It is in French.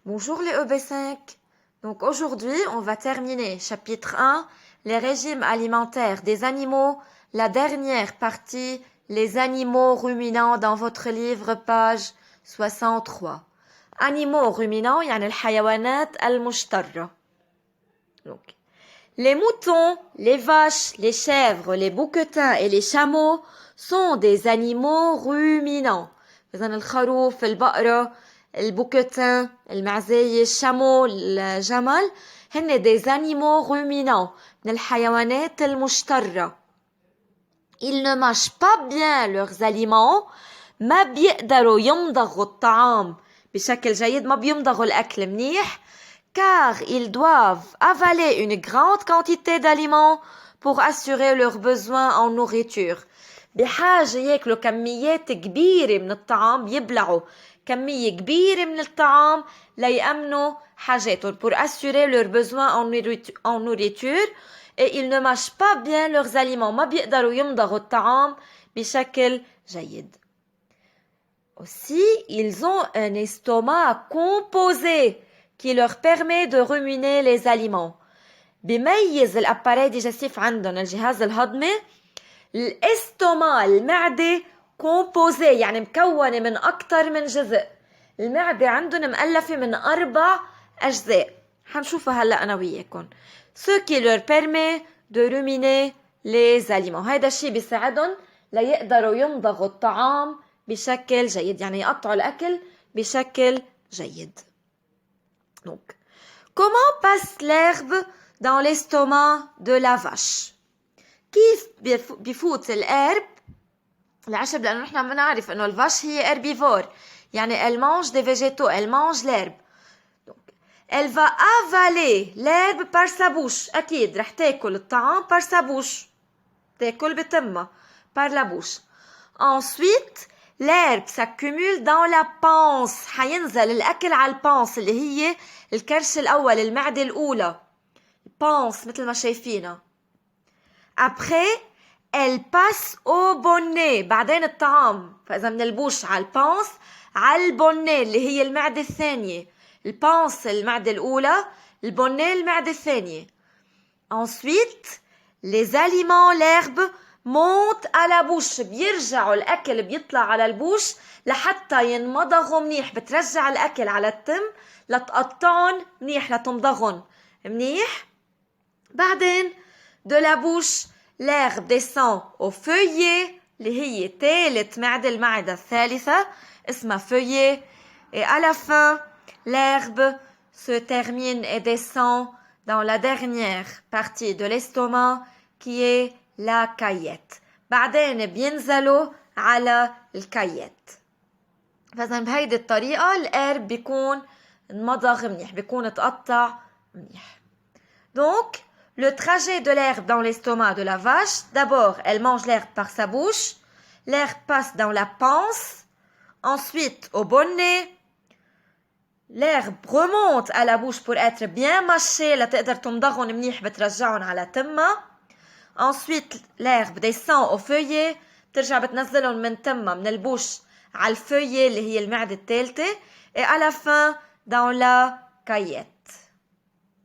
Bonjour les EB5. Donc aujourd'hui, on va terminer chapitre 1, les régimes alimentaires des animaux, la dernière partie, les animaux ruminants dans votre livre, page 63. Animaux ruminants, يعني الحيوانات المشترة. Donc, les moutons, les vaches, les chèvres, les bouquetins et les chameaux sont des animaux ruminants. إذن الخروف, البقرة, البوكتين, المعزية, الشامو, الجمل هن des animaux ruminants من الحيوانات المشترة. Ils ne mangent pas bien leurs aliments, ما بيقدروا يمضغوا الطعام بشكل جيد, ما بيمضغوا الأكل منيح, car ils doivent avaler une grande quantité d'aliments pour assurer leurs besoins en nourriture. بحاجة ياكلوا كميات كبيرة من الطعام, بيبلعوا كمية كبيرة من الطعام ليأمنوا حاجاتهم, pour assurer leurs besoins en nourriture, et ils ne mangent pas bien leurs aliments, ما بيقدروا يمضغوا الطعام بشكل جيد. Aussi, ils ont un estomac composé qui leur permet de ruminer les aliments. بيميز الاباري ديجستيف عندهم الجهاز الهضمي الاستوما, المعدة composé يعني مكونة من أكتر من جزء. المعدة عندهم مؤلفة من 4 أجزاء, حنشوفها هلأ أنا وياكم. Ce qui leur permet de ruminer les aliments. هيدا الشيء بيساعدهم ليقدروا يمضغوا الطعام بشكل جيد, يعني يقطعوا الأكل بشكل جيد. Donc, comment passe l'herbe dans l'estomac de la vache? كيف بيفوت القرب العشب؟ لأنه نحن بنعرف إنه الفاش هي herbivore, يعني elle mange des végétaux, elle mange l'herbe. Donc, elle va avaler l'herbe par sa bouche. أكيد رح تاكل الطعام par sa bouche, تاكل بتمها par la bouche. Ensuite, l'herbe s'accumule dans la panse. حينزل الأكل على البانس اللي هي الكرش الأول, المعدة الأولى, البانس مثل ما شايفينها. Après, elle passe au bonnet. بعدين الطعام, فإذا من البوش على البانس على البونيه اللي هي المعدة الثانية. البانس المعدة الأولى, البونيه المعدة الثانية. Ensuite, les aliments, l'herbe montent à la bouche. بيرجعوا الأكل بيطلع على البوش لحتى ينمضغوا منيح. بترجع الأكل على التم لتقطعهم منيح, لتمضغهم منيح. بعدين de la bouche, l'herbe descend au feuillet اللي هي ثالث معدة, المعدة الثالثة اسمها feuillet. Et à la fin, l'herbe se termine et descend dans la dernière partie de l'estomac qui est la caillette. بعدين بينزلوا على الكايت. فإذا بهيدي الطريقة القرب بيكون انمضغ منيح, بيكون تقطع منيح. Donc, le trajet de l'herbe dans l'estomac de la vache, d'abord, elle mange l'herbe par sa bouche, l'herbe passe dans la panse, ensuite au bonnet, l'herbe remonte à la bouche pour être bien mâchée, لتقدر تمضغهم منيح, بترجعهم على تمها. Ensuite, l'herbe descend au feuillet, بترجع بتنزلهم من تمها, من البوش على الفeuillet اللي هي المعدة الثالثة. Et à la fin, dans la caillette.